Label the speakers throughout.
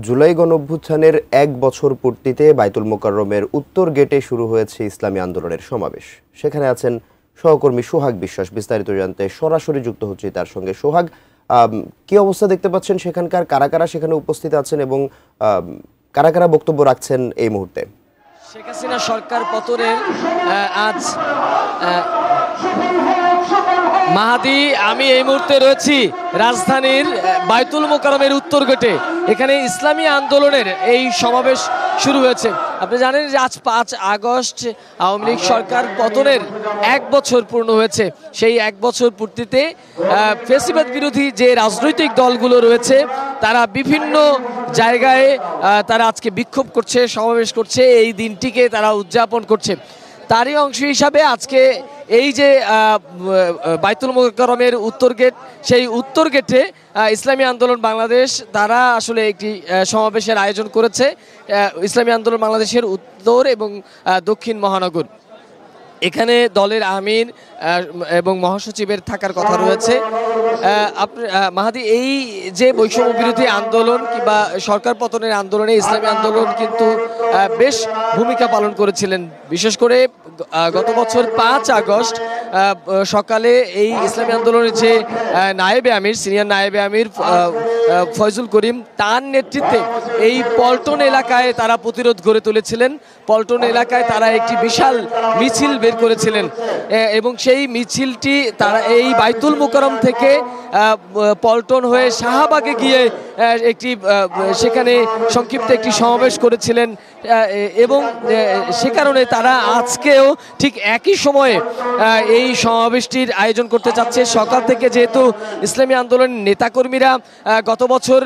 Speaker 1: জুলাই গণঅভ্যুত্থানের ১ বছর পূর্তিতে বাইতুল মোকাররমের উত্তর গেটে শুরু হয়েছে ইসলামী আন্দোলনের সমাবেশ। সেখানে আছেন সহকর্মী সোহাগ বিশ্বাস। বিস্তারিত জানতে সরাসরি যুক্ত হচ্ছি তার সঙ্গে। সোহাগ, কি অবস্থা দেখতে পাচ্ছেন সেখানকার? কারা কারা সেখানে উপস্থিত আছেন এবং কারা কারা বক্তব্য রাখছেন এই মুহূর্তে?
Speaker 2: শেখ হাসিনা সরকার পতনের আজ মাহাদি, আমি এই মুহূর্তে রয়েছি রাজধানীর বাইতুল মোকাররমের উত্তর গেটে। এখানে ইসলামী আন্দোলনের এই সমাবেশ শুরু হয়েছে। আপনি জানেন যে আজ ৫ আগস্ট আওয়ামী লীগ সরকার পতনের ১ বছর পূর্ণ হয়েছে। সেই ১ বছর পূর্তিতে ফ্যাসিবাদ বিরোধী যে রাজনৈতিক দলগুলো রয়েছে তারা বিভিন্ন জায়গায় তারা আজকে বিক্ষোভ করছে, সমাবেশ করছে, এই দিনটিকে তারা উদযাপন করছে। তারই অংশ হিসাবে আজকে এই যে বাইতুল মোকাররমের উত্তর গেট, সেই উত্তর গেটে ইসলামী আন্দোলন বাংলাদেশ তারা আসলে একটি সমাবেশের আয়োজন করেছে। ইসলামী আন্দোলন বাংলাদেশের উত্তর এবং দক্ষিণ মহানগর, এখানে দলের আমির এবং মহাসচিবের থাকার কথা রয়েছে। মাহাদি, এই যে বৈষম্য বিরোধী আন্দোলন কিংবা সরকার পতনের আন্দোলনে ইসলামী আন্দোলন কিন্তু বেশ ভূমিকা পালন করেছিলেন। বিশেষ করে গত বছর ৫ আগস্ট সকালে এই ইসলামী আন্দোলনের যে নায়েবে আমির, সিনিয়র নায়েবে আমির ফয়জুল করিম, তার নেতৃত্বে এই পল্টন এলাকায় তারা প্রতিরোধ গড়ে তুলেছিলেন। পল্টন এলাকায় তারা একটি বিশাল মিছিল বের করেছিলেন এবং সেই মিছিলটি তারা এই বাইতুল মোকাররম থেকে পল্টন হয়ে শাহবাগে গিয়ে একটি সেখানে সংক্ষিপ্ত একটি সমাবেশ করেছিলেন এবং সে কারণে তারা আজকেও ঠিক একই সময়ে এই সমাবেশটির আয়োজন করতে চাচ্ছে। সকাল থেকে যেহেতু ইসলামী আন্দোলনের নেতাকর্মীরা গত বছর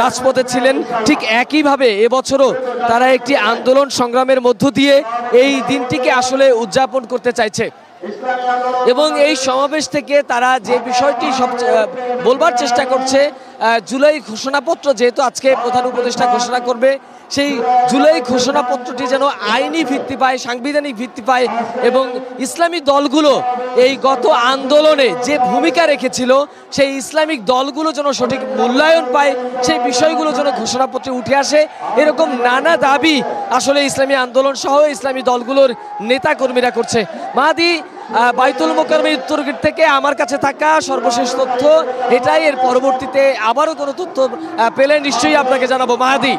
Speaker 2: রাজপথে ছিলেন, ঠিক একইভাবে এবছরও তারা একটি আন্দোলন সংগ্রামের মধ্য দিয়ে এই দিনটিকে আসলে উদযাপন করতে চাইছে এবং এই সমাবেশ থেকে তারা যে বিষয়টি সবচেয়ে বলবার চেষ্টা করছে, জুলাই ঘোষণাপত্র যেহেতু আজকে প্রধান উপদেষ্টা ঘোষণা করবে, সেই জুলাই ঘোষণাপত্রটি যেন আইনি ভিত্তি পায়, সাংবিধানিক ভিত্তি পায় এবং ইসলামী দলগুলো এই গত আন্দোলনে যে ভূমিকা রেখেছিল সেই ইসলামিক দলগুলো যেন সঠিক মূল্যায়ন পায়, সেই বিষয়গুলো যেন ঘোষণাপত্রে উঠে আসে, এরকম নানা দাবি আসলে ইসলামী আন্দোলন সহ ইসলামী দলগুলোর নেতাকর্মীরা করছে। মাহাদি, বাইতুল মোকাররমের উত্তর গেট থেকে আমার কাছে থাকা সর্বশেষ তথ্য এটাই। এর পরবর্তীতে আবারও কোনো তথ্য পেলে নিশ্চয়ই আপনাকে জানাবো। মাহাদি।